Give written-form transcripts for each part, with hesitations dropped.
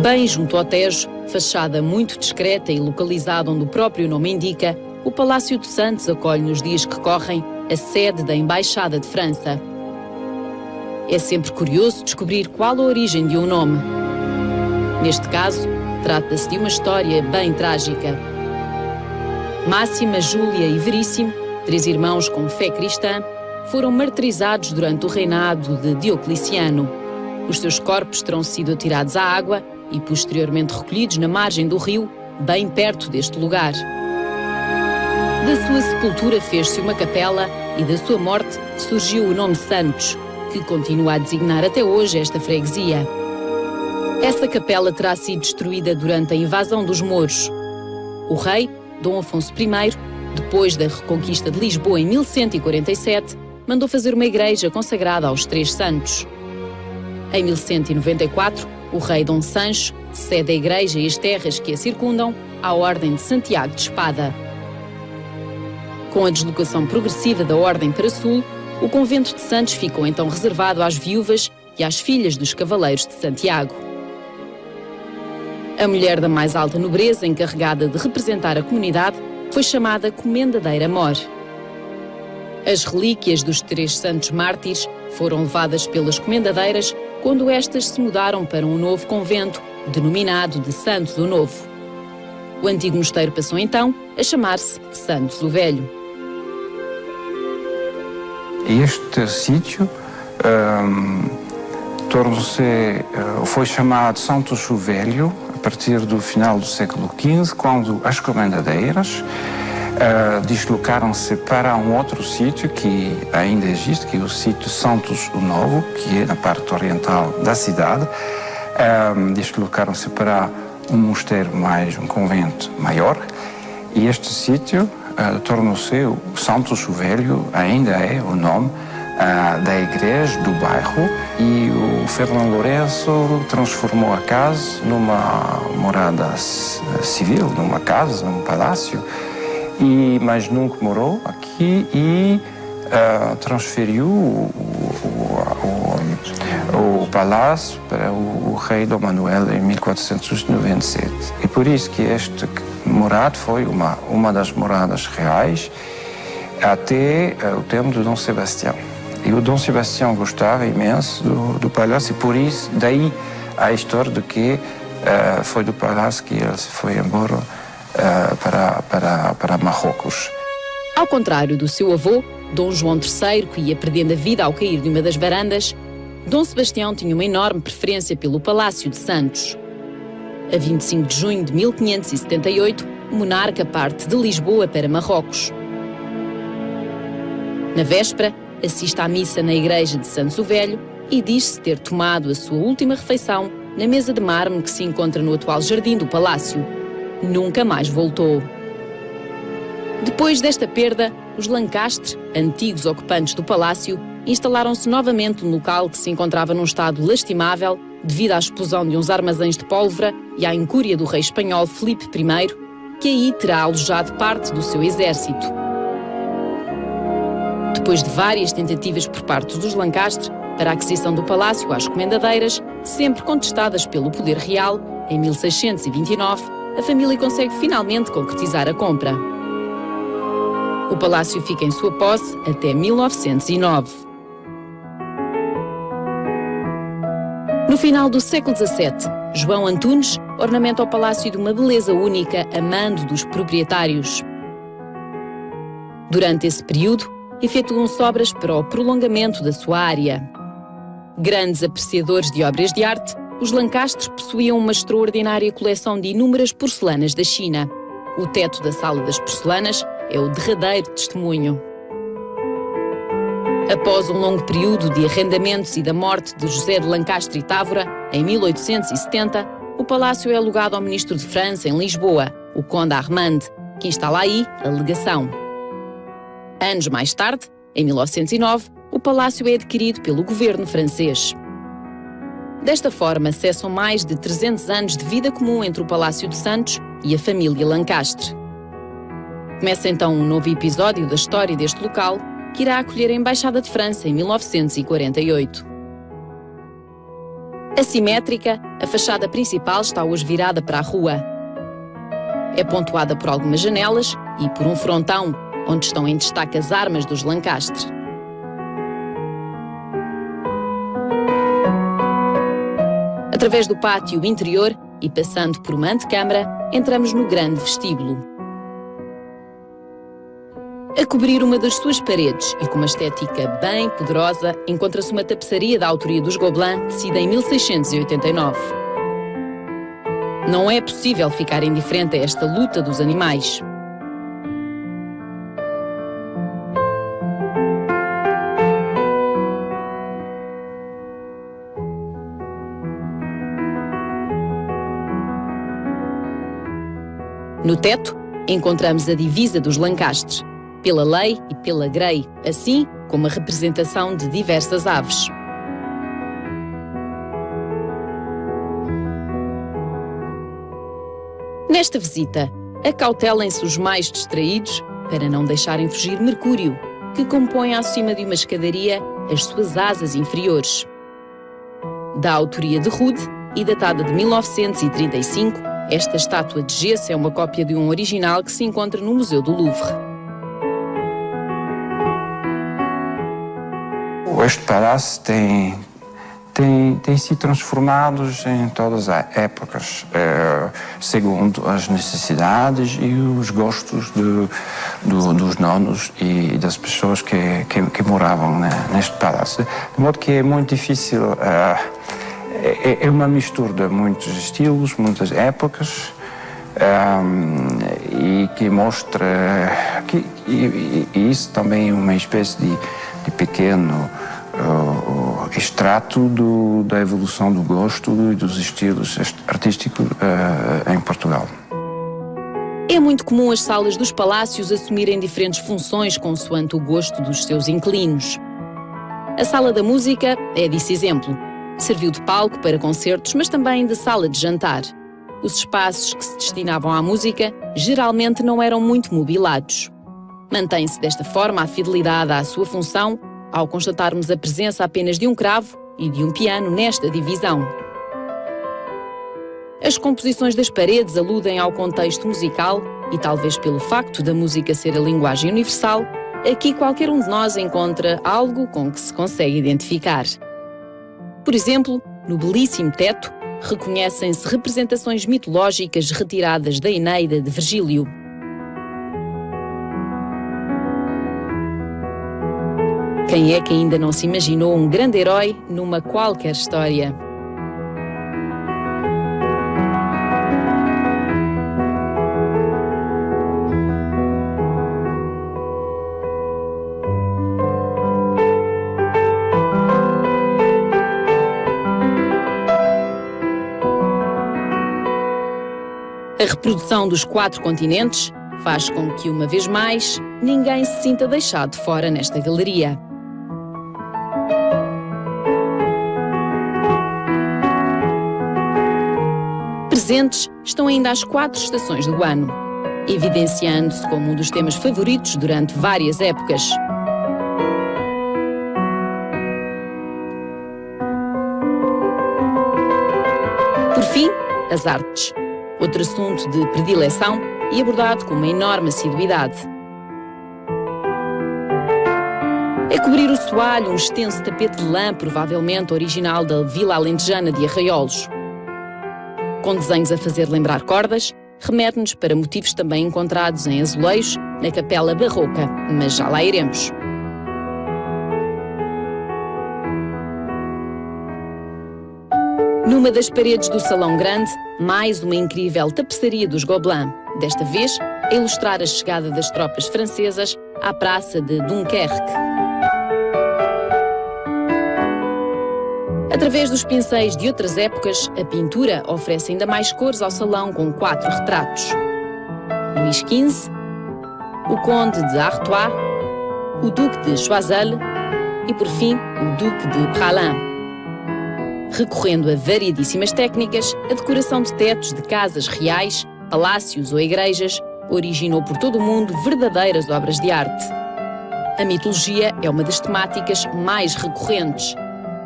Bem junto ao Tejo, fachada muito discreta e localizada onde o próprio nome indica, o Palácio de Santos acolhe nos dias que correm a sede da Embaixada de França. É sempre curioso descobrir qual a origem de um nome. Neste caso, trata-se de uma história bem trágica. Máxima, Júlia e Veríssimo, 3 irmãos com fé cristã, foram martirizados durante o reinado de Diocleciano. Os seus corpos terão sido atirados à água e posteriormente recolhidos na margem do rio, bem perto deste lugar. Da sua sepultura fez-se uma capela e da sua morte surgiu o nome Santos, que continua a designar até hoje esta freguesia. Essa capela terá sido destruída durante a invasão dos mouros. O rei, Dom Afonso I, depois da reconquista de Lisboa em 1147, mandou fazer uma igreja consagrada aos 3 santos. Em 1194, o rei Dom Sancho cede a igreja e as terras que a circundam à Ordem de Santiago de Espada. Com a deslocação progressiva da Ordem para Sul, o convento de Santos ficou então reservado às viúvas e às filhas dos cavaleiros de Santiago. A mulher da mais alta nobreza encarregada de representar a comunidade foi chamada Comendadeira-Mor. As relíquias dos 3 santos mártires foram levadas pelas comendadeiras quando estas se mudaram para um novo convento, denominado de Santos o Novo. O antigo mosteiro passou então a chamar-se Santos o Velho. Este sítio foi chamado Santos o Velho a partir do final do século XV, quando as comendadeiras deslocaram-se para um outro sítio que ainda existe, que é o sítio Santos o Novo, que é na parte oriental da cidade. Deslocaram-se para um mosteiro um convento maior, e este sítio tornou-se o Santos o Velho, ainda é o nome da igreja do bairro, e o Fernão Lourenço transformou a casa numa morada civil, numa casa, num palácio, mas nunca morou aqui, e transferiu o palácio para o rei Dom Manuel em 1497. E por isso que este morado foi uma das moradas reais até o tempo do Dom Sebastião. E o Dom Sebastião gostava imenso do palácio, e por isso, daí a história de que foi do palácio que ele se foi embora para Marrocos. Ao contrário do seu avô, Dom João III, que ia perdendo a vida ao cair de uma das varandas, Dom Sebastião tinha uma enorme preferência pelo Palácio de Santos. A 25 de junho de 1578, o monarca parte de Lisboa para Marrocos. Na véspera, assiste à missa na igreja de Santos o Velho e diz-se ter tomado a sua última refeição na mesa de mármore que se encontra no atual jardim do palácio. Nunca mais voltou. Depois desta perda, os Lancastre, antigos ocupantes do palácio, instalaram-se novamente no local que se encontrava num estado lastimável devido à explosão de uns armazéns de pólvora e à incúria do rei espanhol Filipe I, que aí terá alojado parte do seu exército. Depois de várias tentativas por parte dos Lancastre para a aquisição do palácio às comendadeiras, sempre contestadas pelo poder real, em 1629, a família consegue finalmente concretizar a compra. O palácio fica em sua posse até 1909. No final do século XVII, João Antunes ornamenta o palácio de uma beleza única a mando dos proprietários. Durante esse período, efetuam-se obras para o prolongamento da sua área. Grandes apreciadores de obras de arte, os Lancastres possuíam uma extraordinária coleção de inúmeras porcelanas da China. O teto da Sala das Porcelanas é o derradeiro testemunho. Após um longo período de arrendamentos e da morte de José de Lancastre e Távora, em 1870, o palácio é alugado ao ministro de França em Lisboa, o conde Armand, que instala aí a legação. Anos mais tarde, em 1909, o palácio é adquirido pelo governo francês. Desta forma, cessam mais de 300 anos de vida comum entre o Palácio de Santos e a família Lancastre. Começa então um novo episódio da história deste local, que irá acolher a Embaixada de França em 1948. Assimétrica, a fachada principal está hoje virada para a rua. É pontuada por algumas janelas e por um frontão, onde estão em destaque as armas dos Lancastre. Através do pátio interior e passando por uma antecâmara, entramos no grande vestíbulo. A cobrir uma das suas paredes e com uma estética bem poderosa, encontra-se uma tapeçaria da autoria dos Gobelins, tecida em 1689. Não é possível ficar indiferente a esta luta dos animais. No teto, encontramos a divisa dos Lancastre, pela lei e pela grey, assim como a representação de diversas aves. Nesta visita, acautelem-se os mais distraídos para não deixarem fugir Mercúrio, que compõe acima de uma escadaria as suas asas inferiores. Da autoria de Rude e datada de 1935, esta estátua de gesso é uma cópia de um original que se encontra no Museu do Louvre. Este palácio tem se transformado em todas as épocas, segundo as necessidades e os gostos dos donos e das pessoas que moravam neste palácio. De modo que é muito difícil, é uma mistura de muitos estilos, muitas épocas, e que mostra, e isso também é uma espécie de pequeno extrato da evolução do gosto e dos estilos artísticos em Portugal. É muito comum as salas dos palácios assumirem diferentes funções consoante o gosto dos seus inquilinos. A Sala da Música é disso exemplo. Serviu de palco para concertos, mas também de sala de jantar. Os espaços que se destinavam à música geralmente não eram muito mobilados. Mantém-se desta forma a fidelidade à sua função ao constatarmos a presença apenas de um cravo e de um piano nesta divisão. As composições das paredes aludem ao contexto musical e, talvez pelo facto da música ser a linguagem universal, aqui qualquer um de nós encontra algo com que se consegue identificar. Por exemplo, no belíssimo teto, reconhecem-se representações mitológicas retiradas da Eneida de Virgílio. Quem é que ainda não se imaginou um grande herói numa qualquer história? A reprodução dos 4 continentes faz com que, uma vez mais, ninguém se sinta deixado de fora nesta galeria. Presentes estão ainda as 4 estações do ano, evidenciando-se como um dos temas favoritos durante várias épocas. Por fim, as artes, outro assunto de predileção e abordado com uma enorme assiduidade. É cobrir o soalho um extenso tapete de lã, provavelmente original da Vila Alentejana de Arraiolos. Com desenhos a fazer lembrar cordas, remete-nos para motivos também encontrados em azulejos na Capela Barroca, mas já lá iremos. Numa das paredes do Salão Grande, mais uma incrível tapeçaria dos Gobelins, desta vez a ilustrar a chegada das tropas francesas à praça de Dunkerque. Através dos pincéis de outras épocas, a pintura oferece ainda mais cores ao salão com 4 retratos. Luís XV, o Conde de Artois, o Duque de Choiseul e, por fim, o Duque de Praslin. Recorrendo a variedíssimas técnicas, a decoração de tetos de casas reais, palácios ou igrejas originou por todo o mundo verdadeiras obras de arte. A mitologia é uma das temáticas mais recorrentes.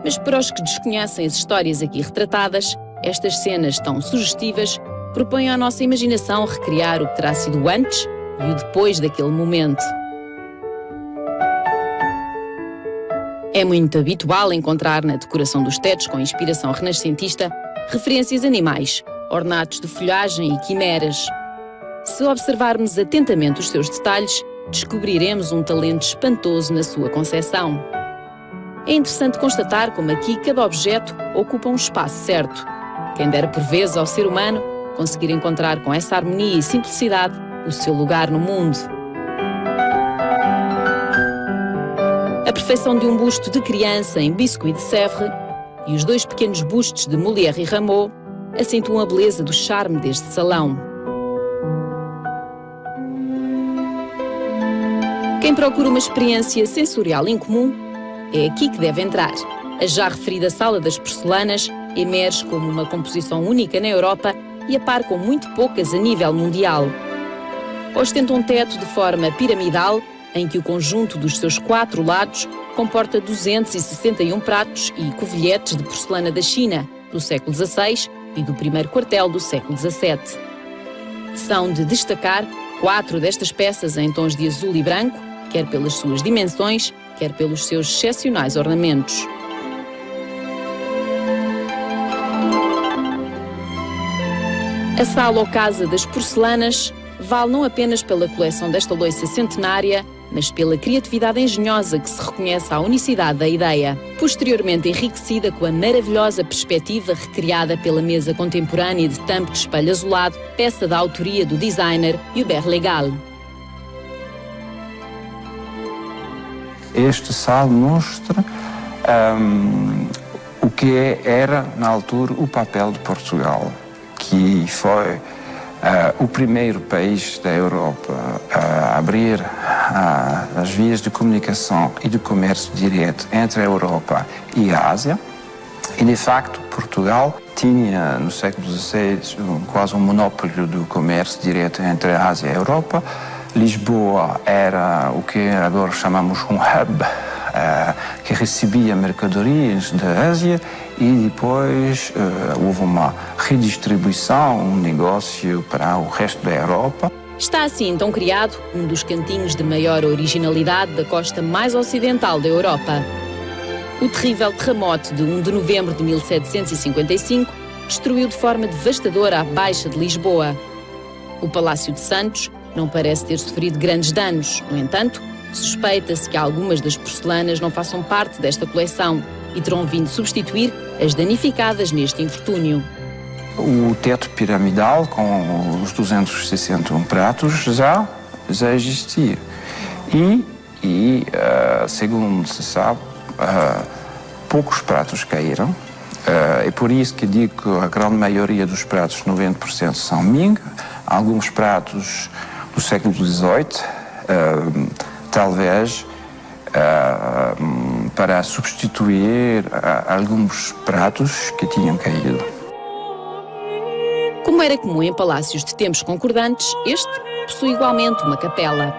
Mas para os que desconhecem as histórias aqui retratadas, estas cenas tão sugestivas propõem à nossa imaginação recriar o que terá sido o antes e o depois daquele momento. É muito habitual encontrar na decoração dos tetos com inspiração renascentista referências a animais, ornatos de folhagem e quimeras. Se observarmos atentamente os seus detalhes, descobriremos um talento espantoso na sua concepção. É interessante constatar como aqui cada objeto ocupa um espaço certo. Quem dera por vezes ao ser humano conseguir encontrar com essa harmonia e simplicidade o seu lugar no mundo. A perfeição de um busto de criança em Biscuit de Sèvres e os dois pequenos bustos de Molière e Rameau acentuam a beleza do charme deste salão. Quem procura uma experiência sensorial incomum, é aqui que deve entrar. A já referida Sala das Porcelanas emerge como uma composição única na Europa e a par com muito poucas a nível mundial. Ostenta um teto de forma piramidal, em que o conjunto dos seus 4 lados comporta 261 pratos e covilhetes de porcelana da China, do século XVI e do primeiro quartel do século XVII. São de destacar 4 destas peças em tons de azul e branco, quer pelas suas dimensões, quer pelos seus excepcionais ornamentos. A Sala ou Casa das Porcelanas vale não apenas pela coleção desta louça centenária, mas pela criatividade engenhosa que se reconhece à unicidade da ideia, posteriormente enriquecida com a maravilhosa perspectiva recriada pela mesa contemporânea de tampo de espelho azulado, peça da autoria do designer Hubert Legal. Este sal mostra o que era, na altura, o papel de Portugal, que foi o primeiro país da Europa a abrir as vias de comunicação e de comércio direto entre a Europa e a Ásia. E, de facto, Portugal tinha, no século XVI, quase um monopólio do comércio direto entre a Ásia e a Europa. Lisboa era o que agora chamamos um hub, que recebia mercadorias da Ásia, e depois houve uma redistribuição, um negócio para o resto da Europa. Está assim então criado um dos cantinhos de maior originalidade da costa mais ocidental da Europa. O terrível terremoto de 1 de novembro de 1755 destruiu de forma devastadora a Baixa de Lisboa. O Palácio de Santos não parece ter sofrido grandes danos. No entanto, suspeita-se que algumas das porcelanas não façam parte desta coleção e terão vindo substituir as danificadas neste infortúnio. O teto piramidal, com os 261 pratos, já existia. E segundo se sabe, poucos pratos caíram. É por isso que digo que a grande maioria dos pratos, 90%, são Ming. Alguns pratos do século XVIII, talvez para substituir alguns pratos que tinham caído. Como era comum em palácios de tempos concordantes, este possui igualmente uma capela.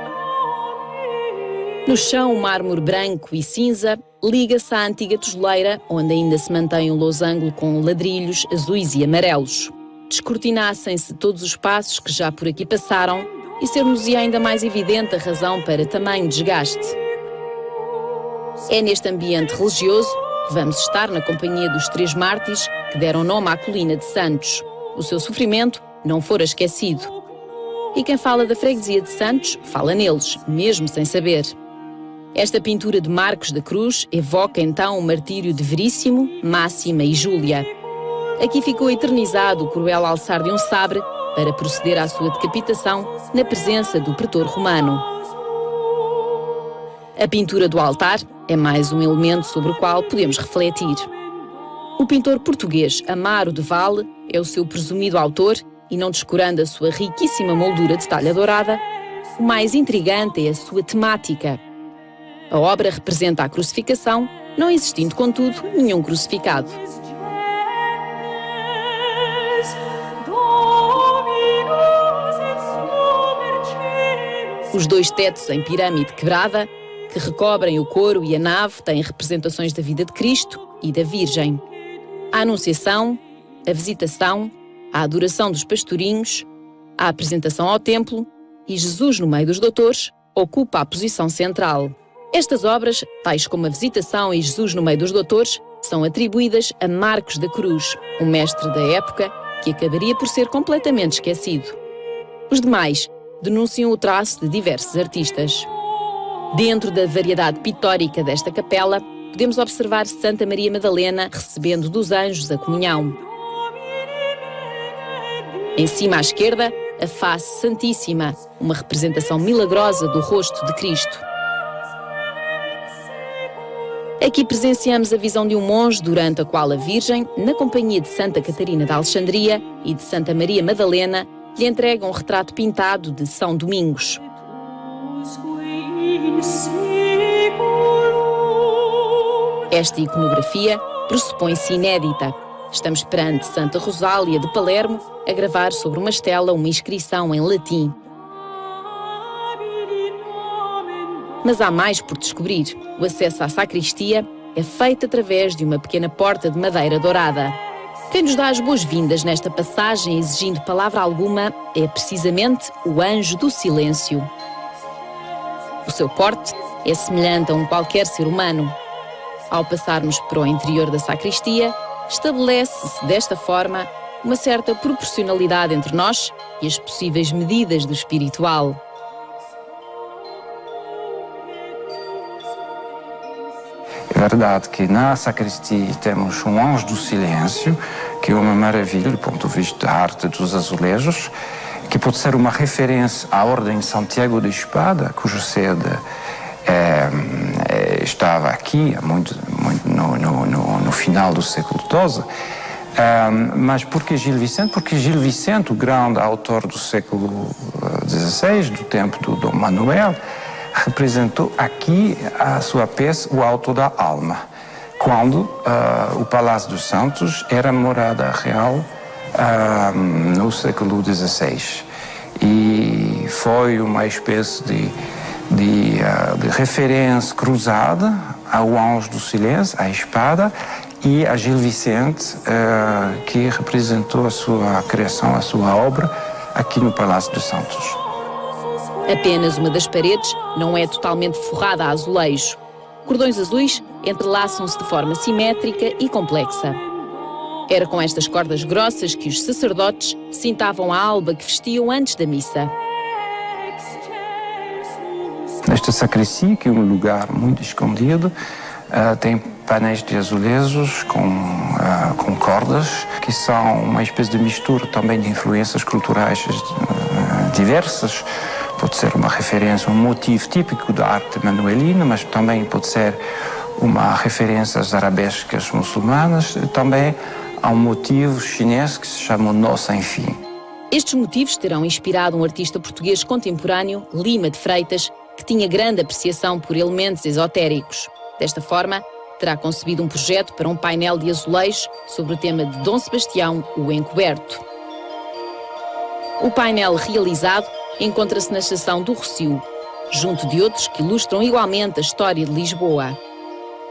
No chão, o mármore branco e cinza liga-se à antiga tojeleira, onde ainda se mantém um losango com ladrilhos azuis e amarelos. Descortinassem-se todos os passos que já por aqui passaram e ser-nos-ia ainda mais evidente a razão para tamanho desgaste. É neste ambiente religioso que vamos estar na companhia dos 3 mártires que deram nome à colina de Santos. O seu sofrimento não fora esquecido. E quem fala da freguesia de Santos, fala neles, mesmo sem saber. Esta pintura de Marcos da Cruz evoca então o martírio de Veríssimo, Máxima e Júlia. Aqui ficou eternizado o cruel alçar de um sabre para proceder à sua decapitação na presença do pretor romano. A pintura do altar é mais um elemento sobre o qual podemos refletir. O pintor português Amaro de Valle é o seu presumido autor e, não descurando a sua riquíssima moldura de talha dourada, o mais intrigante é a sua temática. A obra representa a crucificação, não existindo, contudo, nenhum crucificado. Os 2 tetos em pirâmide quebrada, que recobrem o coro e a nave, têm representações da vida de Cristo, e da Virgem. A Anunciação, a Visitação, a Adoração dos Pastorinhos, a Apresentação ao Templo e Jesus no meio dos Doutores ocupa a posição central. Estas obras, tais como a Visitação e Jesus no meio dos Doutores, são atribuídas a Marcos da Cruz, um mestre da época que acabaria por ser completamente esquecido. Os demais denunciam o traço de diversos artistas. Dentro da variedade pitórica desta capela, podemos observar Santa Maria Madalena recebendo dos anjos a comunhão. Em cima à esquerda, a face Santíssima, uma representação milagrosa do rosto de Cristo. Aqui presenciamos a visão de um monge durante a qual a Virgem, na companhia de Santa Catarina de Alexandria e de Santa Maria Madalena, lhe entrega um retrato pintado de São Domingos. Esta iconografia pressupõe-se inédita. Estamos perante Santa Rosália de Palermo a gravar sobre uma estela uma inscrição em latim. Mas há mais por descobrir. O acesso à sacristia é feito através de uma pequena porta de madeira dourada. Quem nos dá as boas-vindas nesta passagem, exigindo palavra alguma, é precisamente o Anjo do Silêncio. O seu porte é semelhante a um qualquer ser humano. Ao passarmos para o interior da sacristia, estabelece-se desta forma uma certa proporcionalidade entre nós e as possíveis medidas do espiritual. É verdade que na sacristia temos um anjo do silêncio, que é uma maravilha do ponto de vista da arte dos azulejos, que pode ser uma referência à Ordem Santiago de Espada, cuja sede estava aqui no final do século XII. Mas por que Gil Vicente? Porque Gil Vicente, o grande autor do século XVI, do tempo do Dom Manuel, representou aqui a sua peça O Alto da Alma, quando o Palácio dos Santos era morada real no século XVI. E foi uma espécie de referência cruzada ao Anjo do Silêncio, à espada, e a Gil Vicente, que representou a sua criação, a sua obra, aqui no Palácio dos Santos. Apenas uma das paredes não é totalmente forrada a azulejo. Cordões azuis entrelaçam-se de forma simétrica e complexa. Era com estas cordas grossas que os sacerdotes cintavam a alba que vestiam antes da missa. Esta sacristia, que é um lugar muito escondido, tem painéis de azulejos com cordas, que são uma espécie de mistura também de influências culturais diversas. Pode ser uma referência, um motivo típico da arte manuelina, mas também pode ser uma referência às arabescas muçulmanas, também há um motivo chinês que se chama Nó Sem Fim. Estes motivos terão inspirado um artista português contemporâneo, Lima de Freitas, que tinha grande apreciação por elementos esotéricos. Desta forma, terá concebido um projeto para um painel de azulejos sobre o tema de Dom Sebastião, o Encoberto. O painel realizado encontra-se na Estação do Rossio, junto de outros que ilustram igualmente a história de Lisboa.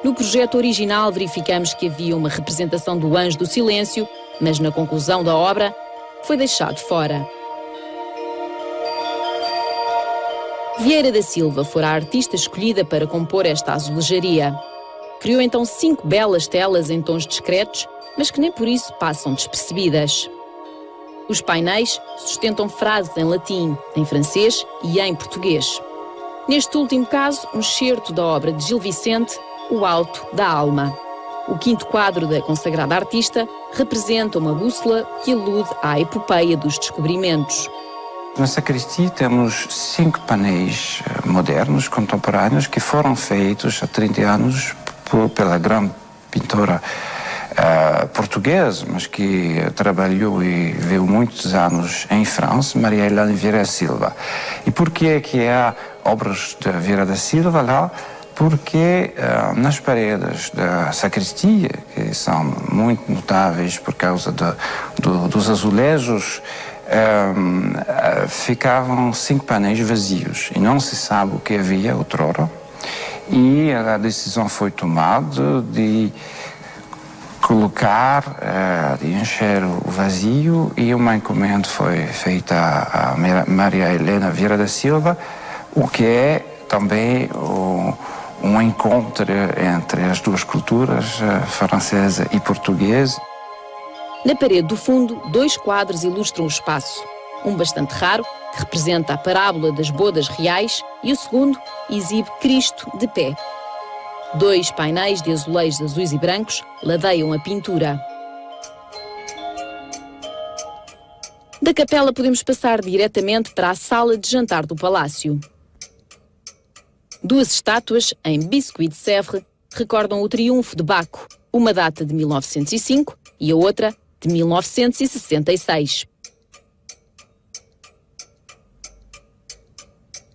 No projeto original verificamos que havia uma representação do Anjo do Silêncio, mas na conclusão da obra foi deixado fora. Vieira da Silva fora a artista escolhida para compor esta azulejaria. Criou então 5 belas telas em tons discretos, mas que nem por isso passam despercebidas. Os painéis sustentam frases em latim, em francês e em português. Neste último caso, um excerto da obra de Gil Vicente, O Alto da Alma. O 5º quadro da consagrada artista representa uma bússola que alude à epopeia dos descobrimentos. Na sacristia temos 5 painéis modernos, contemporâneos, que foram feitos há 30 anos pela grande pintora portuguesa, mas que trabalhou e viveu muitos anos em França, Maria Helena Vieira da Silva. E por que é que há obras de Vieira da Silva lá? Porque nas paredes da sacristia, que são muito notáveis por causa dos azulejos, ficavam 5 painéis vazios e não se sabe o que havia outrora. E a decisão foi tomada de colocar, de encher o vazio, e uma encomenda foi feita a Maria Helena Vieira da Silva, o que é também um encontro entre as duas culturas, francesa e portuguesa. Na parede do fundo, 2 quadros ilustram o espaço. Um bastante raro, que representa a parábola das bodas reais, e o segundo exibe Cristo de pé. 2 painéis de azulejos azuis e brancos ladeiam a pintura. Da capela podemos passar diretamente para a sala de jantar do palácio. 2 estátuas, em biscuit de Sèvres, recordam o triunfo de Baco. Uma data de 1905 e a outra de 1966.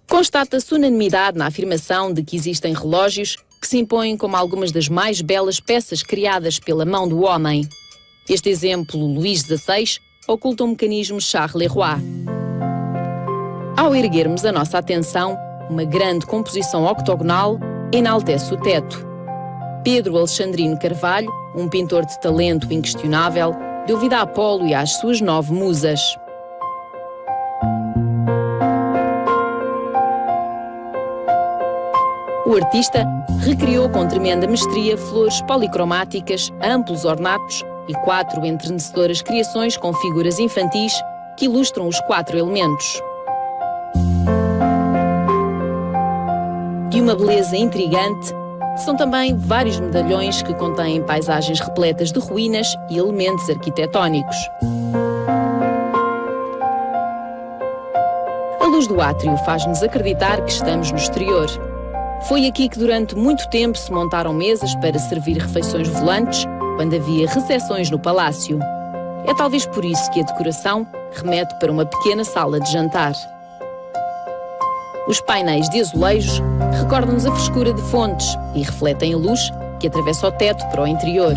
Constata-se unanimidade na afirmação de que existem relógios que se impõem como algumas das mais belas peças criadas pela mão do homem. Este exemplo, Luís XVI, oculta um mecanismo Charles-Leroy. Ao erguermos a nossa atenção, uma grande composição octogonal enaltece o teto. Pedro Alexandrino Carvalho, um pintor de talento inquestionável, deu vida a Apolo e às suas 9 musas. O artista recriou com tremenda mestria flores policromáticas, amplos ornatos e 4 entrenecedoras criações com figuras infantis que ilustram os 4 elementos. De uma beleza intrigante, são também vários medalhões que contêm paisagens repletas de ruínas e elementos arquitetónicos. A luz do átrio faz-nos acreditar que estamos no exterior. Foi aqui que durante muito tempo se montaram mesas para servir refeições volantes, quando havia recepções no palácio. É talvez por isso que a decoração remete para uma pequena sala de jantar. Os painéis de azulejos recordam-nos a frescura de fontes e refletem a luz que atravessa o teto para o interior.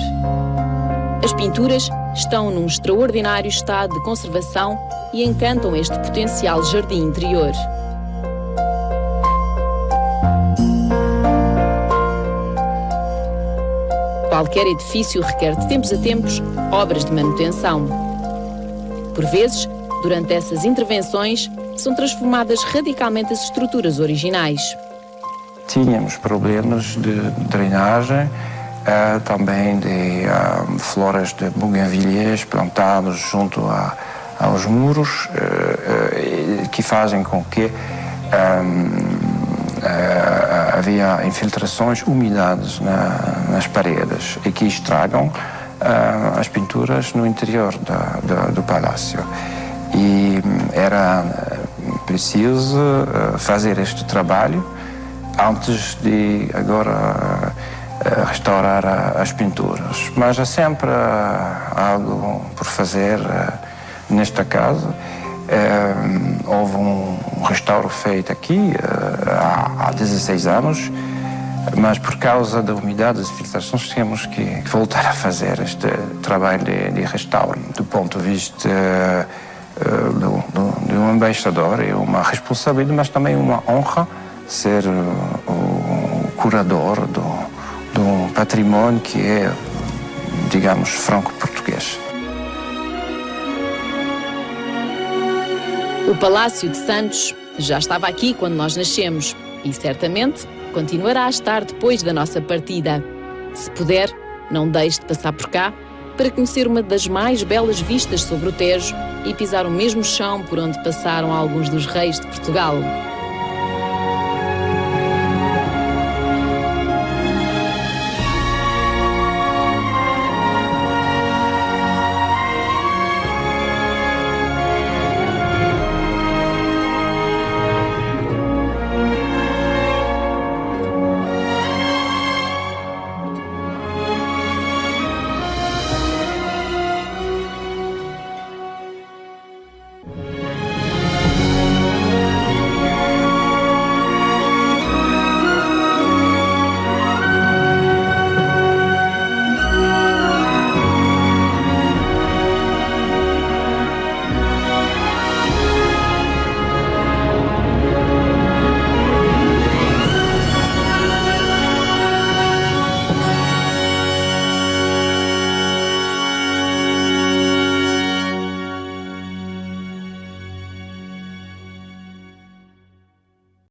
As pinturas estão num extraordinário estado de conservação e encantam este potencial jardim interior. Qualquer edifício requer de tempos a tempos obras de manutenção. Por vezes, durante essas intervenções, são transformadas radicalmente as estruturas originais. Tínhamos problemas de drenagem, também de floras de bougainvilliers plantados junto aos muros, que fazem com que havia infiltrações, umidades nas paredes e que estragam as pinturas no interior do palácio. E era preciso fazer este trabalho antes de agora restaurar as pinturas. Mas há sempre algo por fazer nesta casa. Houve um restauro feito aqui há 16 anos, mas por causa da umidade das filtrações temos que voltar a fazer este trabalho de restauro. Do ponto de vista de um embaixador, é uma responsabilidade, mas também uma honra ser o curador do património que é, digamos, franco-português. O Palácio de Santos já estava aqui quando nós nascemos e certamente continuará a estar depois da nossa partida. Se puder, não deixe de passar por cá para conhecer uma das mais belas vistas sobre o Tejo e pisar o mesmo chão por onde passaram alguns dos reis de Portugal.